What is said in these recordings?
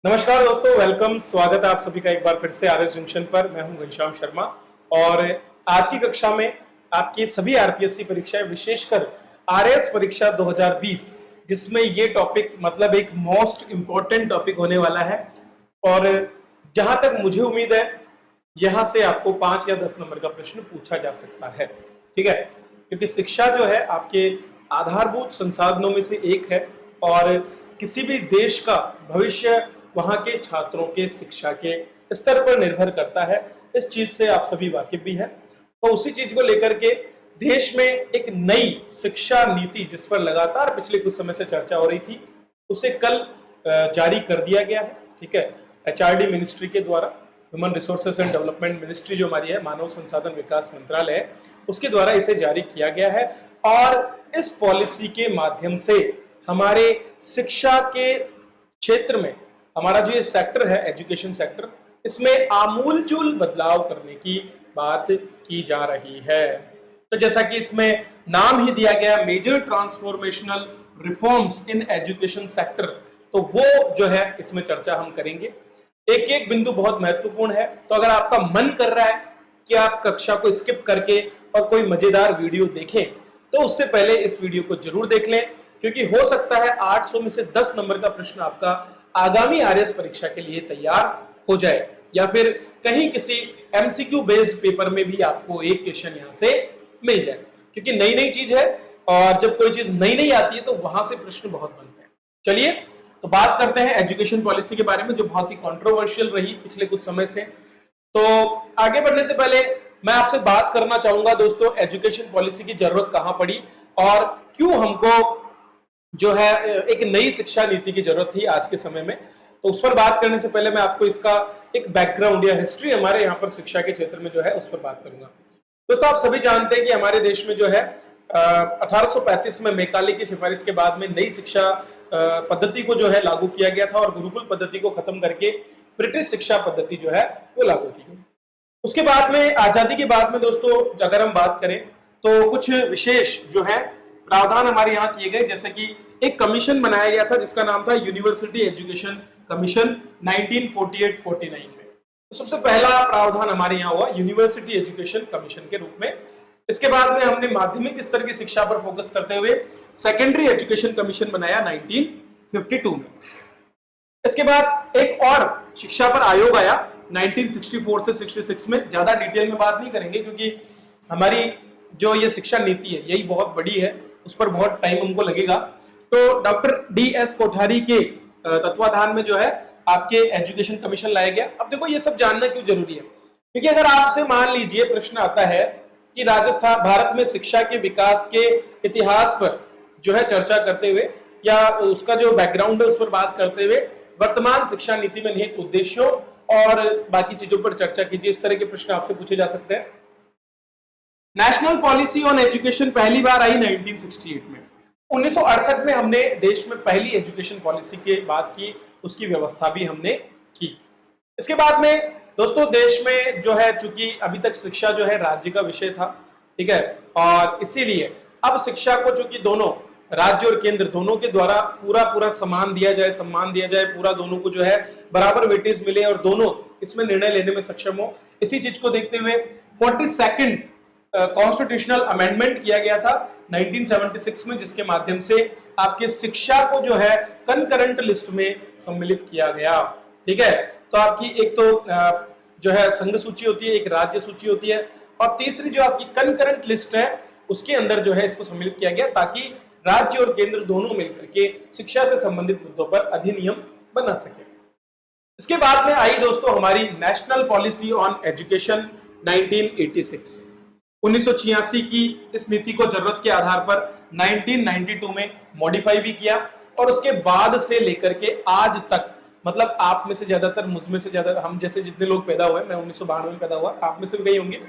नमस्कार दोस्तों, वेलकम। स्वागत है आप सभी का एक बार फिर से आरएस जंक्शन पर। मैं हूं घनश्याम शर्मा और आज की कक्षा में आपकी सभी आरपीएससी परीक्षाएं, विशेषकर आरएस परीक्षा 2020, जिसमें ये टॉपिक मतलब एक मोस्ट इंपॉर्टेंट टॉपिक होने वाला है। और जहां तक मुझे उम्मीद है, यहां से आपको 5 या 10 नंबर का प्रश्न पूछा जा सकता है। ठीक है, क्योंकि शिक्षा जो है आपके आधारभूत संसाधनों में से एक है और किसी भी देश का भविष्य वहां के छात्रों के शिक्षा के स्तर पर निर्भर करता है। इस चीज से आप सभी वाकिफ भी हैं। तो उसी चीज को लेकर के देश में एक नई शिक्षा नीति, जिस पर लगातार पिछले कुछ समय से चर्चा हो रही थी, उसे कल जारी कर दिया गया है। ठीक है, एचआरडी मिनिस्ट्री के द्वारा, human resources and development ministry जो हमारी है, मानव संसाधन विकास मंत्रालय है, उसके द्वारा इसे जारी किया गया है। और इस पॉलिसी के माध्यम से हमारे शिक्षा के क्षेत्र में हमारा जो ये सेक्टर है, एजुकेशन सेक्टर, इसमें आमूलचूल बदलाव करने की बात की जा रही है। तो जैसा कि इसमें नाम ही दिया गया, major transformational reforms in education sector, तो वो जो है इसमें चर्चा हम करेंगे। एक एक बिंदु बहुत महत्वपूर्ण है। तो अगर आपका मन कर रहा है कि आप कक्षा को स्किप करके और कोई मजेदार वीडियो देखें, तो उससे पहले इस वीडियो को जरूर देख लें, क्योंकि हो सकता है 800 में से 10 नंबर का प्रश्न आपका आगामी आरएस परीक्षा के लिए तैयार हो जाए, या फिर कहीं किसी एमसीक्यू बेस्ड पेपर में भी आपको एक क्वेश्चन यहां से मिल जाए। क्योंकि नई नई चीज है और जब कोई चीज नई नई आती है तो वहां से प्रश्न बहुत बनते हैं। चलिए तो बात करते हैं एजुकेशन पॉलिसी के बारे में, जो बहुत ही कंट्रोवर्शियल रही पिछले कुछ समय से। तो आगे बढ़ने से पहले मैं आपसे बात करना चाहूंगा दोस्तों, एजुकेशन पॉलिसी की जरूरत कहां पड़ी और क्यों हमको जो है एक नई शिक्षा नीति की जरूरत थी आज के समय में। तो उस पर बात करने से पहले मैं आपको इसका एक बैकग्राउंड या हिस्ट्री हमारे यहाँ पर शिक्षा के क्षेत्र में जो है उस पर बात करूंगा। दोस्तों, आप सभी जानते हैं कि हमारे देश में जो है 1835 में मैकाले की सिफारिश के बाद में नई शिक्षा पद्धति को जो है लागू किया गया था और गुरुकुल पद्धति को खत्म करके ब्रिटिश शिक्षा पद्धति जो है वो लागू की गई। उसके बाद में आजादी के बाद में दोस्तों अगर हम बात करें तो कुछ विशेष जो है प्रावधान हमारे यहाँ किए गए, जैसे कि एक कमीशन बनाया गया था जिसका नाम था यूनिवर्सिटी एजुकेशन कमीशन 1948-49 में। तो सबसे पहला प्रावधान हमारे यहाँ हुआ यूनिवर्सिटी एजुकेशन कमीशन के रूप में। इसके बाद में हमने माध्यमिक स्तर की शिक्षा पर फोकस करते हुए सेकेंडरी एजुकेशन कमीशन बनाया 1952 में। इसके बाद एक और शिक्षा पर आयोग आया 1964 से 66 में। ज्यादा डिटेल में बात नहीं करेंगे क्योंकि हमारी जो ये शिक्षा नीति है यही बहुत बड़ी है, उस पर बहुत टाइम हमको लगेगा। तो डॉक्टर DS कोठारी के तत्वाधान में जो है आपके एजुकेशन कमीशन लाया गया। अब देखो ये सब जानना क्यों जरूरी है, क्योंकि अगर आपसे मान लीजिए प्रश्न आता है कि राजस्थान भारत में शिक्षा के विकास के इतिहास पर जो है चर्चा करते हुए या उसका जो बैकग्राउंड है उस पर बात करते हुए वर्तमान शिक्षा नीति में निहित उद्देश्यों और बाकी चीजों पर चर्चा कीजिए, इस तरह के प्रश्न आपसे पूछे जा सकते हैं। नेशनल पॉलिसी ऑन एजुकेशन पहली बार आई 1968 में। 1968 में हमने देश में पहली एजुकेशन पॉलिसी की बात की, उसकी व्यवस्था भी हमने की। इसके बाद में दोस्तों देश में जो है, चूंकि अभी तक शिक्षा जो है राज्य का विषय था, ठीक है, और इसीलिए अब शिक्षा को चूंकि दोनों राज्य और केंद्र दोनों के द्वारा पूरा सम्मान दिया जाए, पूरा दोनों को जो है बराबर वेटेज मिले और दोनों इसमें निर्णय लेने में सक्षम हो। इसी चीज को देखते हुए 42nd कॉन्स्टिट्यूशनल अमेंडमेंट किया गया था 1976 में, जिसके माध्यम से आपके शिक्षा को जो है कंकरेंट लिस्ट में सम्मिलित किया गया। ठीक है, तो आपकी एक तो जो है संघ सूची होती है, एक राज्य सूची होती है, और तीसरी जो आपकी कंकरेंट लिस्ट है उसके अंदर जो है इसको सम्मिलित किया गया ताकि राज्य और केंद्र दोनों मिलकर के शिक्षा से संबंधित मुद्दों पर अधिनियम बना सके। इसके बाद में आई दोस्तों हमारी नेशनल पॉलिसी ऑन एजुकेशन 1986। 1986 की इस नीति को जरूरत के आधार पर 1992 में मॉडिफाई भी किया और उसके बाद से लेकर के आज तक, मतलब आप में से ज्यादातर, मुझ में से ज्यादा, हम जैसे जितने लोग पैदा हुए, मैं 1992 में पैदा हुआ, आप में से भी कई होंगे,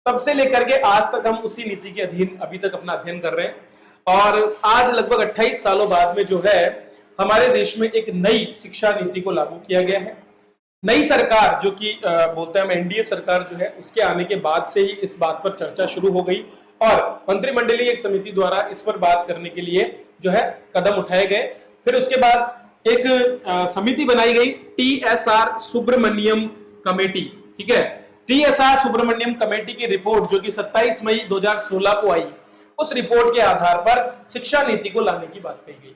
तब से लेकर के आज तक हम उसी नीति के अधीन अभी तक अपना अध्ययन कर रहे हैं। और आज लगभग 28 सालों बाद में जो है हमारे देश में एक नई शिक्षा नीति को लागू किया गया है। नई सरकार जो कि बोलते हैं हम एनडीए सरकार जो है, उसके आने के बाद से ही इस बात पर चर्चा शुरू हो गई और मंत्रिमंडलीय एक समिति द्वारा इस पर बात करने के लिए जो है कदम उठाए गए। फिर उसके बाद एक समिति बनाई गई, TSR सुब्रमण्यम कमेटी। ठीक है, TSR सुब्रमण्यम कमेटी की रिपोर्ट जो कि 27 मई 2016 को आई, उस रिपोर्ट के आधार पर शिक्षा नीति को लाने की बात कही गई।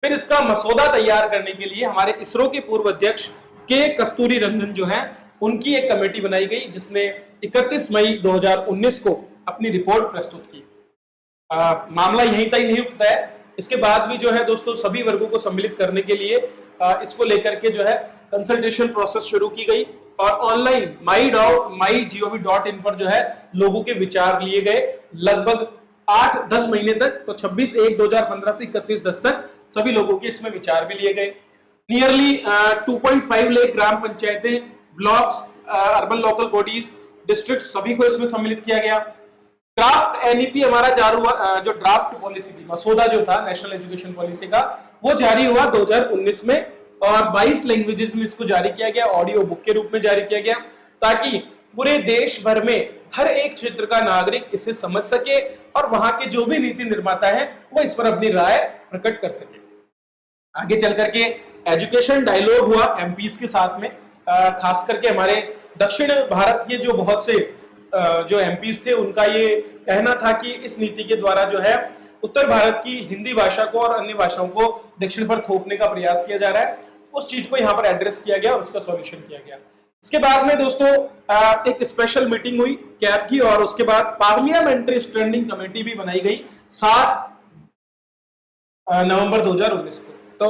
फिर इसका मसौदा तैयार करने के लिए हमारे इसरो के पूर्व अध्यक्ष के कस्तूरी रंगन जो है, उनकी एक कमेटी बनाई गई, जिसने 31 मई 2019 को अपनी रिपोर्ट प्रस्तुत की। मामला यहीं तक नहीं रुकता है, इसके बाद भी जो है दोस्तों सभी वर्गों को सम्मिलित करने के लिए इसको लेकर के जो है कंसल्टेशन प्रोसेस शुरू की गई और ऑनलाइन mygov.in पर जो है लोगों के विचार लिए गए लगभग 8-10 महीने तक। तो 26/1/2015 से 31/10 तक सभी लोगों के इसमें विचार भी लिए गए। नियरली 2.5 लाख ग्राम पंचायतें, blocks, urban local bodies, district सभी को इसमें सम्मिलित किया गया। ड्राफ्ट एनईपी हमारा जारी हुआ, जो ड्राफ्ट पॉलिसी थी, मसौदा जो था नेशनल एजुकेशन पॉलिसी का, वो जारी हुआ 2019 में और 22 लैंग्वेजेस में इसको जारी किया गया, ऑडियो बुक के रूप में जारी किया गया, ताकि पूरे देश भर में हर एक क्षेत्र का नागरिक इसे समझ सके और वहां के जो भी नीति निर्माता है वो इस पर अपनी राय प्रकट कर सके। आगे चल करके एजुकेशन डायलॉग हुआ एमपीज के साथ में, खास करके हमारे दक्षिण भारत के जो बहुत से जो एमपीज थे, उनका ये कहना था कि इस नीति के द्वारा जो है उत्तर भारत की हिंदी भाषा को और अन्य भाषाओं को दक्षिण पर थोपने का प्रयास किया जा रहा है। उस चीज को यहाँ पर एड्रेस किया गया और उसका सॉल्यूशन किया गया। इसके बाद में दोस्तों एक स्पेशल मीटिंग हुई कैब की और उसके बाद पार्लियामेंट्री स्टैंडिंग कमेटी भी बनाई गई 7 नवंबर 2019 को। तो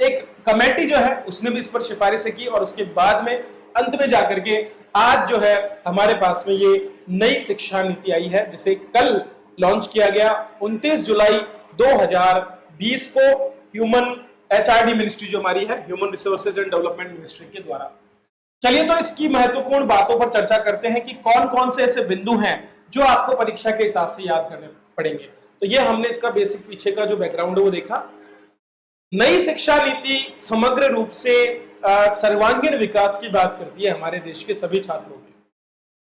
एक कमेटी जो है उसने भी इस पर सिफारिशें की और उसके बाद में अंत में जाकर के आज जो है हमारे पास में ये नई शिक्षा नीति आई है, जिसे कल लॉन्च किया गया 29 जुलाई 2020 को ह्यूमन HRD मिनिस्ट्री जो हमारी है, human resources and development ministry के द्वारा। चलिए तो इसकी महत्वपूर्ण बातों पर चर्चा करते हैं कि कौन कौन से ऐसे बिंदु हैं जो आपको परीक्षा के हिसाब से याद करने पड़ेंगे। तो ये हमने इसका बेसिक पीछे का जो बैकग्राउंड है वो देखा। नई शिक्षा नीति समग्र रूप से सर्वांगीण विकास की बात करती है हमारे देश के सभी छात्रों की।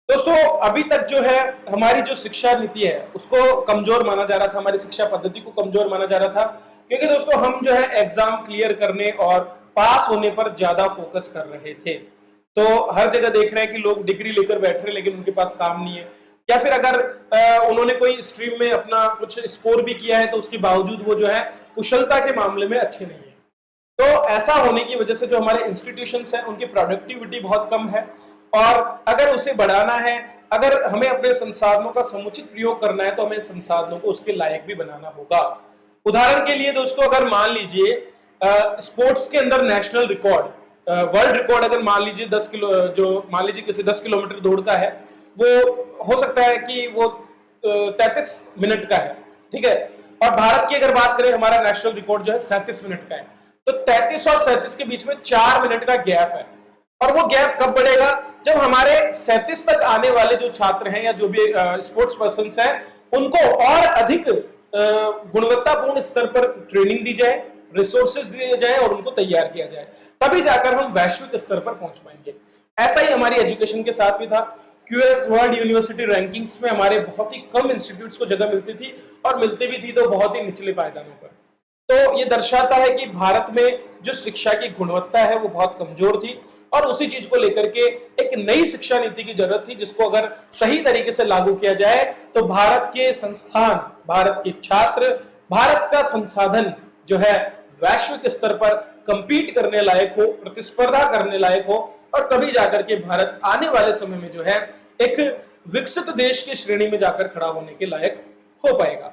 दोस्तों अभी तक जो है हमारी जो शिक्षा नीति है उसको कमजोर माना जा रहा था, हमारी शिक्षा पद्धति को कमजोर माना जा रहा था, क्योंकि दोस्तों हम जो है एग्जाम क्लियर करने और पास होने पर ज्यादा फोकस कर रहे थे। तो हर जगह देख रहे हैं कि लोग डिग्री लेकर बैठ रहे हैं लेकिन उनके पास काम नहीं है, या फिर अगर उन्होंने कोई स्ट्रीम में अपना कुछ स्कोर भी किया है तो उसके बावजूद वो जो है कुशलता के मामले में अच्छे नहीं है। तो ऐसा होने की वजह से जो हमारे इंस्टीट्यूशंस हैं उनकी प्रोडक्टिविटी बहुत कम है और अगर उसे बढ़ाना है, अगर हमें अपने संसाधनों का समुचित प्रयोग करना है तो हमें संसाधनों को उसके लायक भी बनाना होगा। उदाहरण के लिए दोस्तों अगर मान लीजिए स्पोर्ट्स के अंदर नेशनल रिकॉर्ड, वर्ल्ड रिकॉर्ड अगर मान लीजिए 10 किलो, जो मान लीजिए किसी 10 किलोमीटर दौड़ का है, वो हो सकता है कि वो 33 मिनट का है, ठीक है, और भारत की अगर बात करें हमारा नेशनल रिकॉर्ड जो है 37 मिनट का है। तो 33 और 37 के बीच में 4 मिनट का गैप है और वो गैप कब बढ़ेगा, जब हमारे 37 तक आने वाले जो छात्र हैं या जो भी स्पोर्ट्स पर्सन हैं उनको और अधिक गुणवत्तापूर्ण स्तर पर ट्रेनिंग दी जाए, रिसोर्सेज दिए जाए और उनको तैयार किया जाए, तभी जाकर हम वैश्विक स्तर पर पहुंच पाएंगे। ऐसा ही हमारी एजुकेशन के साथ भी था। क्यूएस वर्ल्ड यूनिवर्सिटी रैंकिंग्स में हमारे बहुत ही कम इंस्टीट्यूट्स को जगह मिलती थी और मिलती भी थी तो बहुत ही निचले पायदानों पर। तो ये दर्शाता है कि भारत में जो शिक्षा की गुणवत्ता है वो बहुत कमजोर थी और उसी चीज को लेकर के एक नई शिक्षा नीति की जरूरत थी, जिसको अगर सही तरीके से लागू किया जाए तो भारत के संस्थान, भारत के छात्र, भारत का संसाधन जो है वैश्विक स्तर पर कंपीट करने लायक हो, प्रतिस्पर्धा करने लायक हो और तभी जाकर के भारत आने वाले समय में जो है एक विकसित देश की श्रेणी में जाकर खड़ा होने के लायक हो पाएगा।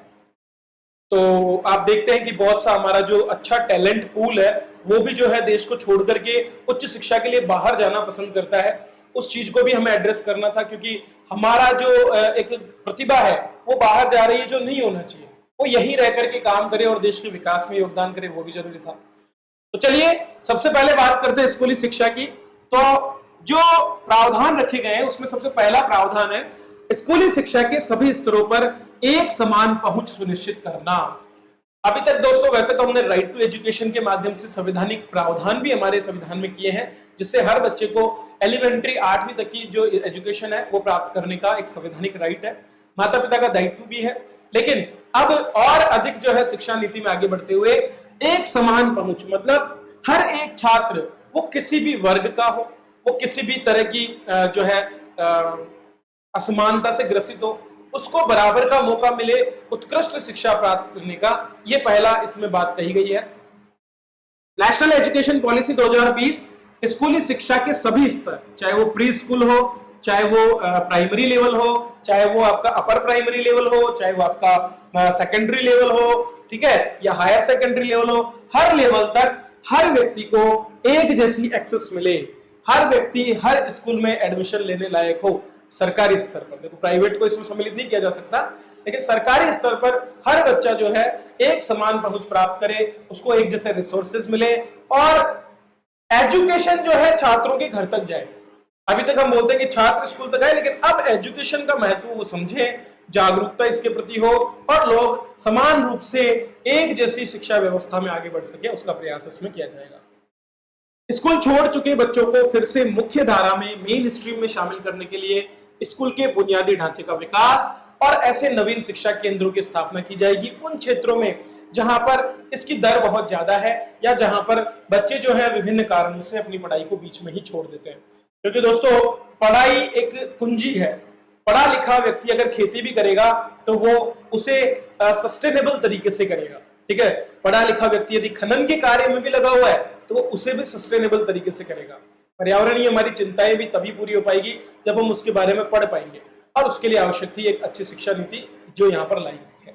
तो आप देखते हैं कि बहुत सा हमारा जो अच्छा टैलेंट पूल है वो भी जो है देश को छोड़ करके उच्च शिक्षा के लिए बाहर जाना पसंद करता है। उस चीज को भी हमें एड्रेस करना था, क्योंकि हमारा जो एक प्रतिभा है वो बाहर जा रही है, जो नहीं होना चाहिए, वो यहीं रह करके काम करे और देश के विकास में योगदान करे, वो भी जरूरी था। तो चलिए सबसे पहले बात करते हैं स्कूली शिक्षा की। तो जो प्रावधान रखे गए हैं उसमें सबसे पहला प्रावधान है स्कूली शिक्षा के सभी स्तरों पर एक समान पहुंच सुनिश्चित करना। अभी तक दोस्तों वैसे तो हमने राइट टू एजुकेशन के माध्यम से संवैधानिक प्रावधान भी हमारे संविधान में किए हैं, जिससे हर बच्चे को एलिमेंट्री 8वीं तक की जो एजुकेशन है वो प्राप्त करने का एक संवैधानिक राइट है, माता पिता का दायित्व भी है। लेकिन अब और अधिक जो है शिक्षा नीति में आगे बढ़ते हुए एक समान पहुंच, मतलब हर एक छात्र वो किसी भी वर्ग का हो, वो किसी भी तरह की जो है असमानता से ग्रसित हो, उसको बराबर का मौका मिले उत्कृष्ट शिक्षा प्राप्त करने का, ये पहला इसमें बात कही गई है। नेशनल एजुकेशन पॉलिसी 2020 स्कूली शिक्षा के सभी स्तर, चाहे वो प्री स्कूल हो, चाहे वो प्राइमरी लेवल हो, चाहे वो आपका अपर प्राइमरी लेवल हो, चाहे वो आपका सेकेंडरी लेवल हो, ठीक है, या हायर सेकेंडरी लेवल हो, हर लेवल तक हर व्यक्ति को एक जैसी एक्सेस मिले, हर व्यक्ति हर स्कूल में एडमिशन लेने लायक हो। सरकारी स्तर पर, देखो प्राइवेट को इसमें सम्मिलित नहीं किया जा सकता, लेकिन सरकारी स्तर पर हर बच्चा जो है एक समान पहुंच प्राप्त करे, उसको एक जैसे रिसोर्सेज मिले और एजुकेशन जो है छात्रों के घर तक जाए। अभी तक हम बोलते हैं कि छात्र स्कूल तक आए, लेकिन अब एजुकेशन का महत्व वो समझे, जागरूकता इसके प्रति हो और लोग समान रूप से एक जैसी शिक्षा व्यवस्था में आगे बढ़ सके, उसका प्रयास इसमें किया जाएगा। स्कूल छोड़ चुके बच्चों को फिर से मुख्य धारा में, मेन स्ट्रीम में शामिल करने के लिए स्कूल के बुनियादी ढांचे का विकास और ऐसे नवीन शिक्षा केंद्रों की स्थापना की जाएगी उन क्षेत्रों में जहां पर इसकी दर बहुत ज्यादा है या जहां पर बच्चे जो है विभिन्न कारणों से अपनी पढ़ाई को बीच में ही छोड़ देते हैं। क्योंकि दोस्तों पढ़ाई एक कुंजी है, पढ़ा लिखा व्यक्ति अगर खेती भी करेगा तो वो उसे सस्टेनेबल तरीके से करेगा, ठीक है। पढ़ा लिखा व्यक्ति यदि खनन के कार्य में भी लगा हुआ है तो वो उसे भी सस्टेनेबल तरीके से करेगा। पर्यावरणीय हमारी चिंताएं भी तभी पूरी हो पाएगी जब हम उसके बारे में पढ़ पाएंगे, और उसके लिए आवश्यक थी एक अच्छी शिक्षा नीति जो यहाँ पर लाई गई है।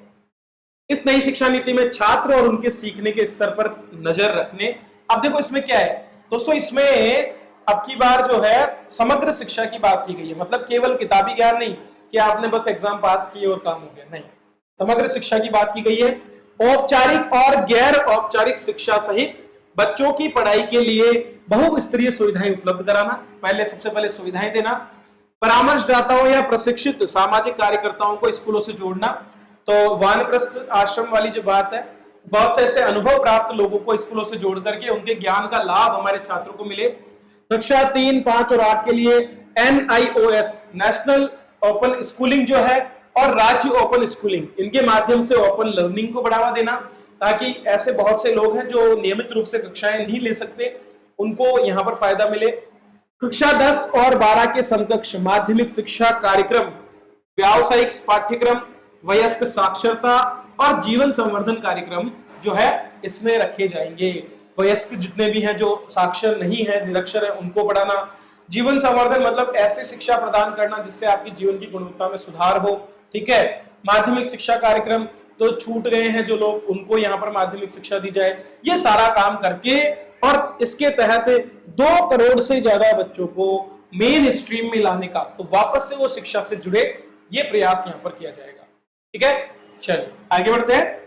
इस नई शिक्षा नीति में छात्र और उनके सीखने के स्तर पर नजर रखने, अब देखो इसमें क्या है दोस्तों, इसमें अब की बार जो है समग्र शिक्षा की बात की गई है, मतलब केवल किताबी ज्ञान नहीं कि आपने बस एग्जाम पास किए और काम हो गया, नहीं, समग्र शिक्षा की बात की गई है। औपचारिक और गैर औपचारिक शिक्षा सहित बच्चों की पढ़ाई के लिए बहुस्तरीय सुविधाएं उपलब्ध कराना, पहले सबसे पहले सुविधाएं देना, परामर्शदाताओं या प्रशिक्षित सामाजिक कार्यकर्ताओं को स्कूलों से जोड़ना। तो वानप्रस्थ आश्रम वाली जो बात है, बहुत से ऐसे अनुभव प्राप्त लोगों को स्कूलों से जोड़ करके उनके ज्ञान का लाभ हमारे छात्रों को मिले। कक्षा 3, 5 और 8 के लिए NIOS नेशनल ओपन स्कूलिंग जो है और राज्य ओपन स्कूलिंग, इनके माध्यम से ओपन लर्निंग को बढ़ावा देना, ताकि ऐसे बहुत से लोग हैं जो नियमित रूप से कक्षाएं नहीं ले सकते, उनको यहाँ पर फायदा मिले। कक्षा 10 और 12 के समकक्ष माध्यमिक शिक्षा कार्यक्रम, व्यावसायिक पाठ्यक्रम, वयस्क साक्षरता और जीवन संवर्धन कार्यक्रम जो है इसमें रखे जाएंगे। वयस्क जितने भी हैं जो साक्षर नहीं है, निरक्षर है, उनको पढ़ाना। जीवन संवर्धन मतलब ऐसी शिक्षा प्रदान करना जिससे आपकी जीवन की गुणवत्ता में सुधार हो, ठीक है। माध्यमिक शिक्षा कार्यक्रम, तो छूट गए हैं जो लोग, उनको यहाँ पर माध्यमिक शिक्षा दी जाए। ये सारा काम करके और इसके तहत 2 करोड़ से ज्यादा बच्चों को मेन स्ट्रीम में लाने का, तो वापस से वो शिक्षा से जुड़े, ये प्रयास यहाँ पर किया जाएगा, ठीक है। चलिए आगे बढ़ते हैं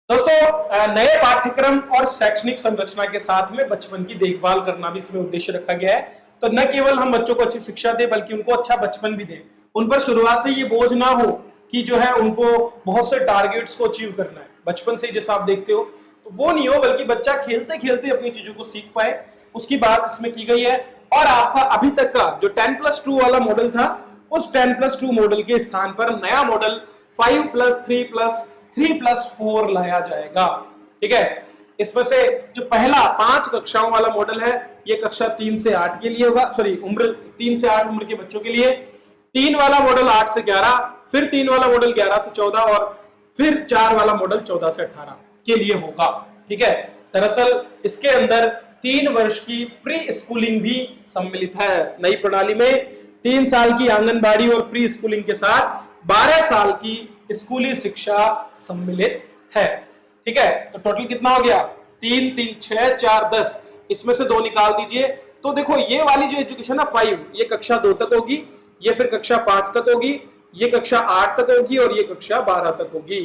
दोस्तों। नए पाठ्यक्रम और शैक्षणिक संरचना के साथ में बचपन की देखभाल करना भी इसमें उद्देश्य रखा गया है। तो न केवल हम बच्चों को अच्छी शिक्षा दें बल्कि उनको अच्छा बचपन भी दें, उन पर शुरुआत से ये बोझ ना हो कि जो है उनको बहुत से टारगेट्स को अचीव करना है। बचपन से जैसा आप देखते हो तो वो नहीं हो, बल्कि बच्चा खेलते खेलते अपनी चीजों को सीख पाए, उसकी बात इसमें की गई है। और आपका अभी तक का जो 10+2 वाला मॉडल था, उस 10+2 मॉडल के स्थान पर नया मॉडल 5+3+3+4 लाया जाएगा, ठीक है। इसमें से जो पहला 5 कक्षाओं वाला मॉडल है, ये कक्षा 3 से 8 के लिए होगा, सॉरी उम्र 3 से 8 उम्र के बच्चों के लिए। 3 वाला मॉडल 8 से 11, फिर 3 वाला मॉडल 11 से 14 और फिर 4 वाला मॉडल 14 से 18 के लिए होगा, ठीक है। दरअसल इसके अंदर 3 वर्ष की प्री स्कूलिंग भी सम्मिलित है। नई प्रणाली में 3 साल की आंगनबाड़ी और प्री स्कूलिंग के साथ 12 साल की स्कूली शिक्षा सम्मिलित है, ठीक है। तो टोटल कितना हो गया? 3, 3, 6, 4, 10, इसमें से 2 निकाल दीजिए। तो देखो ये वाली जो एजुकेशन है 5, ये कक्षा 2 तक होगी, ये फिर कक्षा 5 तक होगी, ये कक्षा 8 तक होगी और ये कक्षा 12 तक होगी।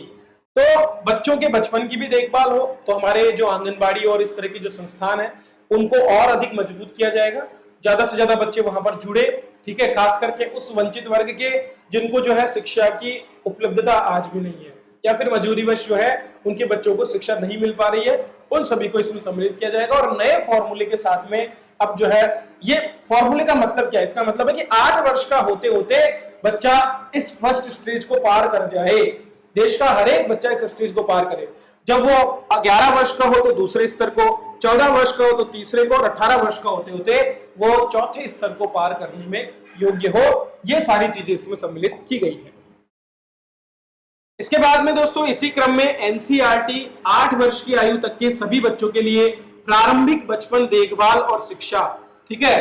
तो बच्चों के बचपन की भी देखभाल हो तो हमारे जो आंगनबाड़ी और इस तरह की जो संस्थान है उनको और अधिक मजबूत किया जाएगा, ज्यादा से ज्यादा बच्चे वहां पर जुड़े, ठीक है। खास करके उस वंचित वर्ग के जिनको जो है शिक्षा की उपलब्धता आज भी नहीं है या फिर मजबूरीवश जो है उनके बच्चों को शिक्षा नहीं मिल पा रही है, उन सभी को इसमें सम्मिलित किया जाएगा। और नए फॉर्मूले के साथ में अब जो है, ये फॉर्मूले का मतलब क्या है? इसका मतलब है कि 8 वर्ष का होते होते बच्चा इस फर्स्ट स्टेज को पार कर जाए, देश का हर एक बच्चा इस स्टेज को पार करे। जब वो 11 वर्ष का हो तो दूसरे स्तर को, 14 वर्ष का हो तो तीसरे को, और 18 वर्ष का होते होते वो चौथे स्तर को पार करने में योग्य हो। ये सारी चीजें इसमें सम्मिलित की गई है। इसके बाद में दोस्तों इसी क्रम में एनसीईआरटी 8 वर्ष की आयु तक के सभी बच्चों के लिए प्रारंभिक बचपन देखभाल और शिक्षा, ठीक है,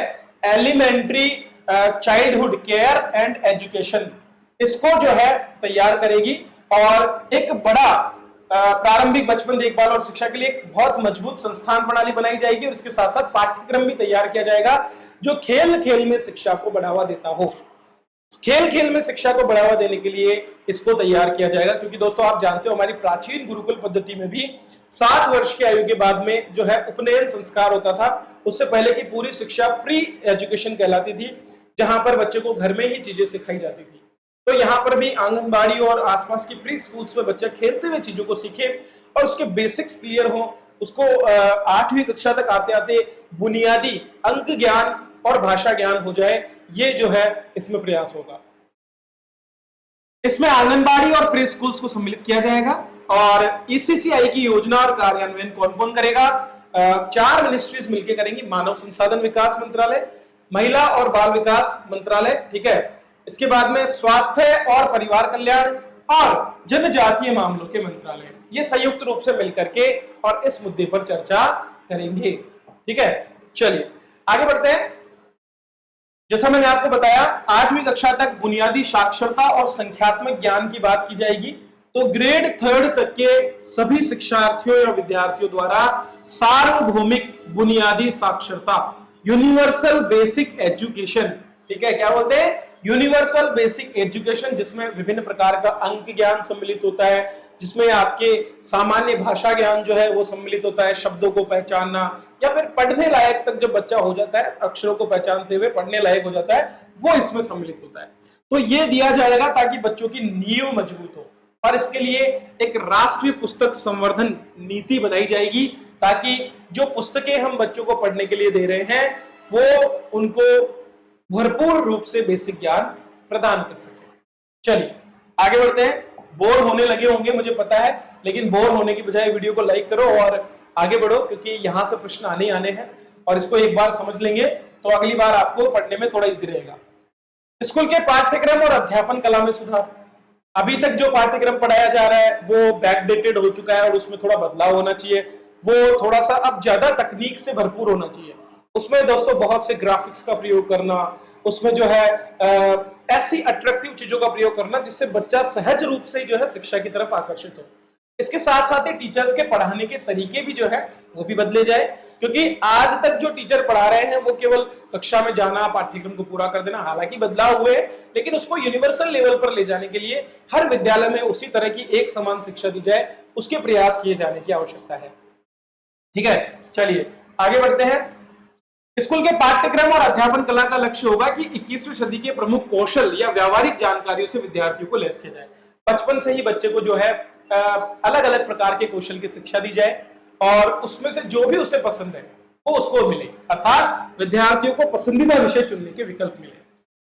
elementary childhood care and education, इसको जो है तैयार करेगी। और एक बड़ा प्रारंभिक बचपन देखभाल और शिक्षा के लिए एक बहुत मजबूत संस्थान प्रणाली बनाई जाएगी, और इसके साथ साथ पाठ्यक्रम भी तैयार किया जाएगा जो खेल खेल में शिक्षा को बढ़ावा देता हो। खेल खेल में शिक्षा को बढ़ावा देने के लिए इसको तैयार किया जाएगा, क्योंकि दोस्तों आप जानते हो हमारी प्राचीन गुरुकुल पद्धति में भी 7 वर्ष की आयु के बाद में जो है उपनयन संस्कार होता था। उससे पहले की पूरी शिक्षा प्री एजुकेशन कहलाती थी, जहां पर बच्चे को घर में ही चीजें सिखाई जाती थी। तो यहाँ पर भी आंगनबाड़ी और आसपास की प्री स्कूल्स में बच्चा खेलते हुए चीजों को सीखे और उसके बेसिक्स क्लियर हो, उसको 8वीं कक्षा तक आते आते बुनियादी अंक ज्ञान और भाषा ज्ञान हो जाए, ये जो है इसमें प्रयास होगा। इसमें आंगनबाड़ी और प्री स्कूल्स को सम्मिलित किया जाएगा। और ईसीसीआई की योजना और कार्यान्वयन कौन कौन करेगा? 4 मिनिस्ट्रीज मिलकर करेंगी, मानव संसाधन विकास मंत्रालय, महिला और बाल विकास मंत्रालय, ठीक है, इसके बाद में स्वास्थ्य और परिवार कल्याण और जनजातीय मामलों के मंत्रालय, ये संयुक्त रूप से मिलकर के और इस मुद्दे पर चर्चा करेंगे, ठीक है। चलिए आगे बढ़ते हैं। जैसा मैंने आपको बताया 8वीं कक्षा तक बुनियादी साक्षरता और संख्यात्मक ज्ञान की बात की जाएगी। तो ग्रेड 3 तक के सभी शिक्षार्थियों या विद्यार्थियों द्वारा सार्वभौमिक बुनियादी साक्षरता, यूनिवर्सल बेसिक एजुकेशन, ठीक है, क्या बोलते हैं? यूनिवर्सल बेसिक एजुकेशन, जिसमें विभिन्न प्रकार का अंक ज्ञान सम्मिलित होता है, जिसमें आपके सामान्य भाषा ज्ञान जो है वो सम्मिलित होता है, शब्दों को पहचानना, या फिर पढ़ने लायक तक जब बच्चा हो जाता है, अक्षरों को पहचानते हुए पढ़ने लायक हो जाता है, वो इसमें सम्मिलित होता है। तो ये दिया जाएगा ताकि बच्चों की नींव मजबूत हो, और इसके लिए एक राष्ट्रीय पुस्तक संवर्धन नीति बनाई जाएगी, ताकि जो पुस्तकें हम बच्चों को पढ़ने के लिए दे रहे हैं वो उनको भरपूर रूप से बेसिक ज्ञान प्रदान कर सके। चलिए आगे बढ़ते हैं। बोर होने लगे होंगे मुझे पता है, लेकिन बोर होने की बजाय वीडियो को लाइक करो और आगे बढ़ो, क्योंकि यहां से प्रश्न आने ही आने हैं, और इसको एक बार समझ लेंगे तो अगली बार आपको पढ़ने में थोड़ा इजी रहेगा। स्कूल के पाठ्यक्रम और अध्यापन कला में सुधार। अभी तक जो पाठ्यक्रम पढ़ाया जा रहा है वो बैकडेटेड हो चुका है और उसमें थोड़ा बदलाव होना चाहिए, वो थोड़ा सा अब ज्यादा तकनीक से भरपूर होना चाहिए। उसमें दोस्तों बहुत से ग्राफिक्स का प्रयोग करना, उसमें जो है ऐसी अट्रैक्टिव चीजों का प्रयोग करना जिससे बच्चा सहज रूप से जो है शिक्षा की तरफ आकर्षित हो। इसके साथ साथ ही टीचर्स के पढ़ाने के तरीके भी जो है वो भी बदले जाए, क्योंकि आज तक जो टीचर पढ़ा रहे हैं वो केवल कक्षा में जाना, पाठ्यक्रम को पूरा कर देना, हालांकि बदलाव हुए, लेकिन उसको यूनिवर्सल लेवल पर ले जाने के लिए हर विद्यालय में उसी तरह की एक समान शिक्षा दी जाए, उसके प्रयास किए जाने की आवश्यकता है, ठीक है। चलिए आगे बढ़ते हैं। स्कूल के पाठ्यक्रम और अध्यापन कला का लक्ष्य होगा कि 21वीं सदी के प्रमुख कौशल या व्यावहारिक जानकारियों से विद्यार्थियों को लैस किया जाए। बचपन से ही बच्चे को जो है अलग अलग प्रकार के कौशल की शिक्षा दी जाए, और उसमें से जो भी उसे पसंद है वो उसको मिले, अर्थात विद्यार्थियों को पसंदीदा विषय चुनने के विकल्प मिले।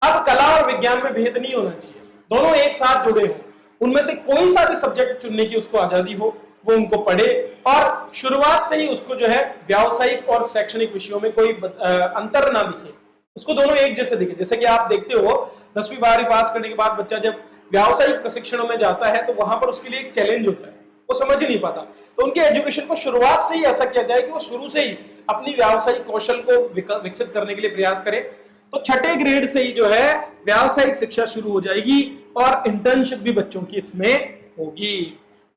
अब कला और विज्ञान में भेद नहीं होना चाहिए, दोनों एक साथ जुड़े हों, उनमें से कोई सा भी सब्जेक्ट चुनने की उसको आजादी हो, वो उनको पढ़े, और शुरुआत से ही उसको जो है व्यावसायिक और शैक्षणिक विषयों में कोई अंतर ना दिखे, उसको दोनों एक जैसे दिखे। जैसे कि आप देखते हो 10वीं 12वीं पास करने के बाद बच्चा जब व्यावसायिक प्रशिक्षणों में जाता है तो वहां पर उसके लिए एक चैलेंज होता है, वो समझ ही नहीं पाता। तो उनके एजुकेशन को शुरुआत से ही ऐसा किया जाए कि वो शुरू से ही अपनी व्यावसायिक कौशल को विकसित करने के लिए प्रयास करे। तो 6ठे ग्रेड से ही जो है व्यावसायिक शिक्षा शुरू हो जाएगी और इंटर्नशिप भी बच्चों की इसमें होगी।